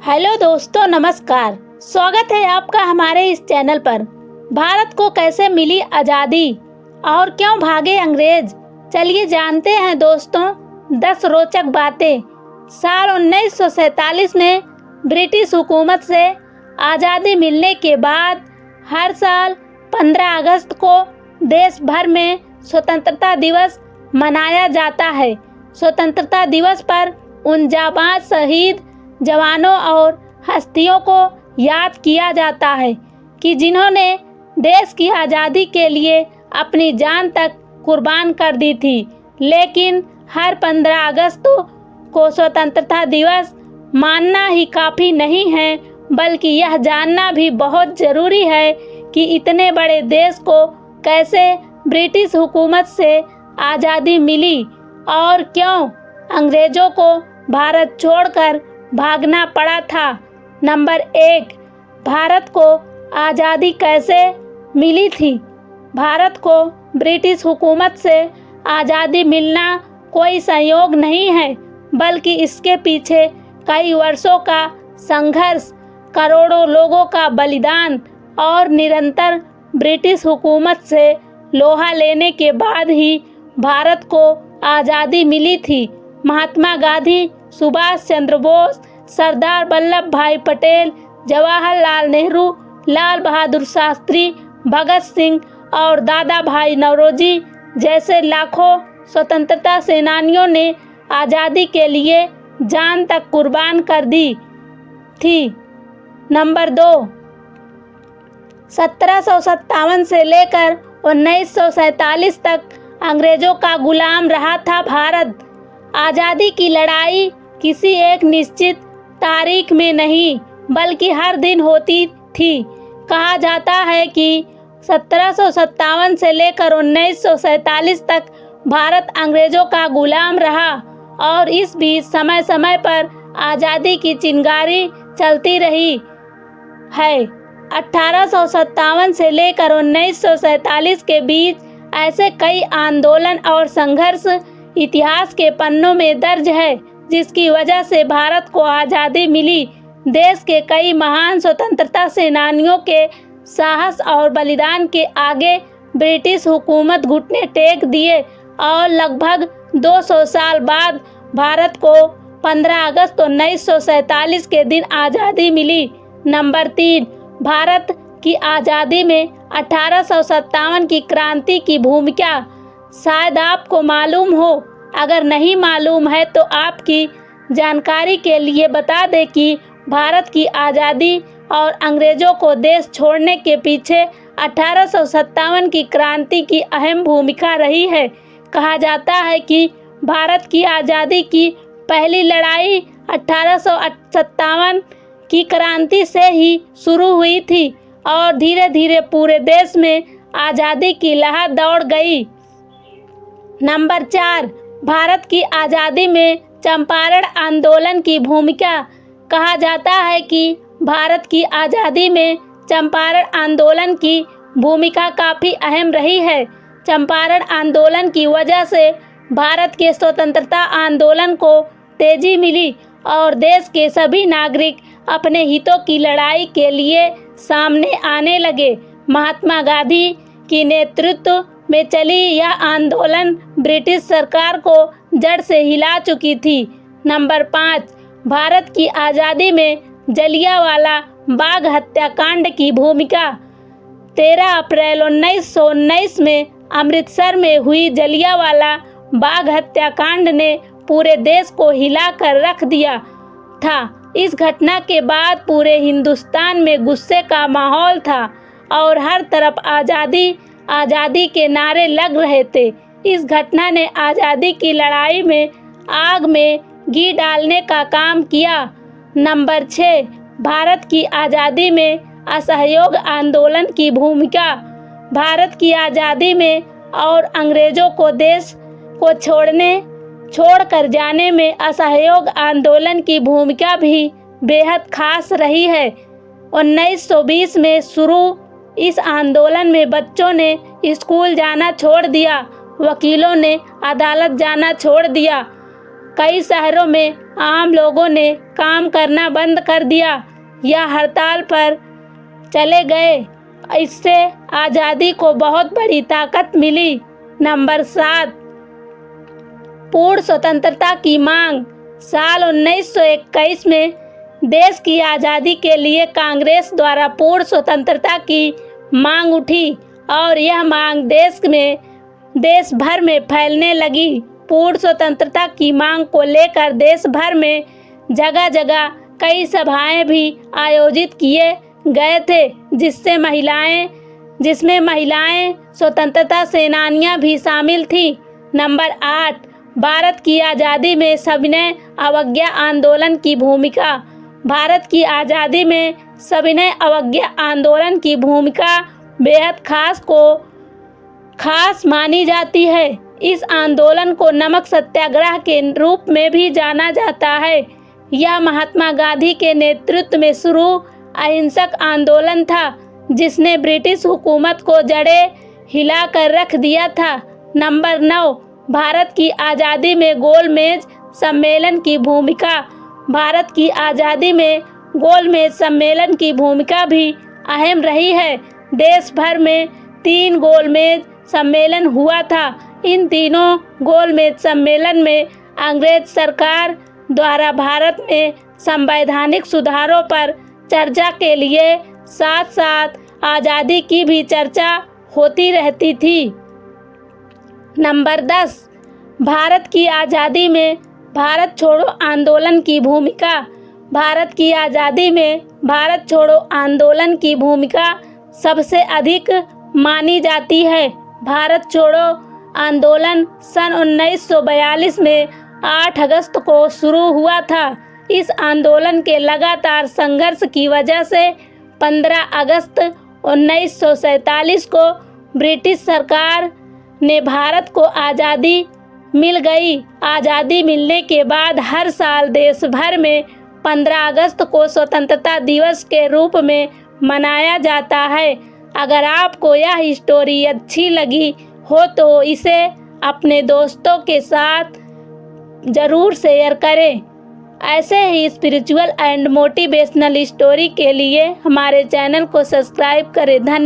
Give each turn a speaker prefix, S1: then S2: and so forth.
S1: Hello दोस्तों, नमस्कार। स्वागत है आपका हमारे इस चैनल पर। भारत को कैसे मिली आज़ादी और क्यों भागे अंग्रेज, चलिए जानते हैं दोस्तों 10 रोचक बातें। साल 1947 में ब्रिटिश हुकूमत से आज़ादी मिलने के बाद हर साल 15 अगस्त को देश भर में स्वतंत्रता दिवस मनाया जाता है। स्वतंत्रता दिवस पर उन जाबाज शहीद जवानों और हस्तियों को याद किया जाता है कि जिन्होंने देश की आज़ादी के लिए अपनी जान तक कुर्बान कर दी थी। लेकिन हर 15 अगस्त को स्वतंत्रता दिवस मानना ही काफ़ी नहीं है, बल्कि यह जानना भी बहुत ज़रूरी है कि इतने बड़े देश को कैसे ब्रिटिश हुकूमत से आज़ादी मिली और क्यों अंग्रेज़ों को भारत छोड़कर भागना पड़ा था। नंबर 1, भारत को आज़ादी कैसे मिली थी। भारत को ब्रिटिश हुकूमत से आज़ादी मिलना कोई संयोग नहीं है, बल्कि इसके पीछे कई वर्षों का संघर्ष, करोड़ों लोगों का बलिदान और निरंतर ब्रिटिश हुकूमत से लोहा लेने के बाद ही भारत को आज़ादी मिली थी। महात्मा गांधी, सुभाष चंद्र बोस, सरदार वल्लभ भाई पटेल, जवाहरलाल नेहरू, लाल बहादुर शास्त्री, भगत सिंह और दादा भाई नौरोजी जैसे लाखों स्वतंत्रता सेनानियों ने आज़ादी के लिए जान तक कुर्बान कर दी थी। नंबर 2, 1757 से लेकर 1947 तक अंग्रेज़ों का गुलाम रहा था भारत। आज़ादी की लड़ाई किसी एक निश्चित तारीख में नहीं, बल्कि हर दिन होती थी। कहा जाता है कि 1757 से लेकर 1947 तक भारत अंग्रेज़ों का गुलाम रहा और इस बीच समय समय पर आज़ादी की चिंगारी चलती रही है। 1857 से लेकर 1947 के बीच ऐसे कई आंदोलन और संघर्ष इतिहास के पन्नों में दर्ज है, जिसकी वजह से भारत को आज़ादी मिली। देश के कई महान स्वतंत्रता सेनानियों के साहस और बलिदान के आगे ब्रिटिश हुकूमत घुटने टेक दिए और लगभग 200 साल बाद भारत को 15 अगस्त 1947 के दिन आज़ादी मिली। नंबर 3, भारत की आज़ादी में 1857 की क्रांति की भूमिका शायद आपको मालूम हो। अगर नहीं मालूम है तो आपकी जानकारी के लिए बता दें कि भारत की आज़ादी और अंग्रेज़ों को देश छोड़ने के पीछे 1857 की क्रांति की अहम भूमिका रही है। कहा जाता है कि भारत की आज़ादी की पहली लड़ाई 1857 की क्रांति से ही शुरू हुई थी और धीरे धीरे पूरे देश में आज़ादी की लहर दौड़ गई। नंबर 4, भारत की आज़ादी में चंपारण आंदोलन की भूमिका। कहा जाता है कि भारत की आज़ादी में चंपारण आंदोलन की भूमिका काफ़ी अहम रही है। चंपारण आंदोलन की वजह से भारत के स्वतंत्रता आंदोलन को तेजी मिली और देश के सभी नागरिक अपने हितों की लड़ाई के लिए सामने आने लगे। महात्मा गांधी की नेतृत्व में चली यह आंदोलन ब्रिटिश सरकार को जड़ से हिला चुकी थी। नंबर 5, भारत की आज़ादी में जलियांवाला बाग हत्याकांड की भूमिका। 13 अप्रैल 1919 में अमृतसर में हुई जलियांवाला बाग हत्याकांड ने पूरे देश को हिला कर रख दिया था। इस घटना के बाद पूरे हिंदुस्तान में गुस्से का माहौल था और हर तरफ आज़ादी आज़ादी के नारे लग रहे थे। इस घटना ने आज़ादी की लड़ाई में आग में घी डालने का काम किया। नंबर 6, भारत की आज़ादी में असहयोग आंदोलन की भूमिका। भारत की आज़ादी में और अंग्रेज़ों को देश को छोड़कर जाने में असहयोग आंदोलन की भूमिका भी बेहद खास रही है। 1920 में शुरू इस आंदोलन में बच्चों ने स्कूल जाना छोड़ दिया, वकीलों ने अदालत जाना छोड़ दिया। कई शहरों में आम लोगों ने काम करना बंद कर दिया या हड़ताल पर चले गए। इससे आज़ादी को बहुत बड़ी ताकत मिली। नंबर 7, पूर्ण स्वतंत्रता की मांग। साल 1921 में देश की आज़ादी के लिए कांग्रेस द्वारा पूर्ण स्वतंत्रता की मांग उठी और यह मांग देश भर में फैलने लगी। पूर्ण स्वतंत्रता की मांग को लेकर देश भर में जगह जगह कई सभाएं भी आयोजित किए गए थे, जिसमें महिलाएं स्वतंत्रता सेनानियां भी शामिल थीं। नंबर 8, भारत की आज़ादी में सविनय अवज्ञा आंदोलन की भूमिका। भारत की आज़ादी में सविनय अवज्ञा आंदोलन की भूमिका बेहद खास मानी जाती है। इस आंदोलन को नमक सत्याग्रह के रूप में भी जाना जाता है। यह महात्मा गांधी के नेतृत्व में शुरू अहिंसक आंदोलन था, जिसने ब्रिटिश हुकूमत को जड़ें हिलाकर रख दिया था। नंबर 9, भारत की आज़ादी में गोलमेज सम्मेलन की भूमिका। भारत की आज़ादी में गोलमेज सम्मेलन की भूमिका भी अहम रही है। देश भर में 3 गोलमेज सम्मेलन हुआ था। इन तीनों गोलमेज सम्मेलन में अंग्रेज सरकार द्वारा भारत में संवैधानिक सुधारों पर चर्चा के लिए साथ साथ आज़ादी की भी चर्चा होती रहती थी। नंबर 10, भारत की आज़ादी में भारत छोड़ो आंदोलन की भूमिका। भारत की आज़ादी में भारत छोड़ो आंदोलन की भूमिका सबसे अधिक मानी जाती है। भारत छोड़ो आंदोलन सन 1942 में 8 अगस्त को शुरू हुआ था। इस आंदोलन के लगातार संघर्ष की वजह से 15 अगस्त 1947 को ब्रिटिश सरकार ने भारत को आज़ादी मिल गई। आज़ादी मिलने के बाद हर साल देश भर में 15 अगस्त को स्वतंत्रता दिवस के रूप में मनाया जाता है। अगर आपको यह स्टोरी अच्छी लगी हो तो इसे अपने दोस्तों के साथ ज़रूर शेयर करें। ऐसे ही स्पिरिचुअल एंड मोटिवेशनल स्टोरी के लिए हमारे चैनल को सब्सक्राइब करें। धन्यवाद।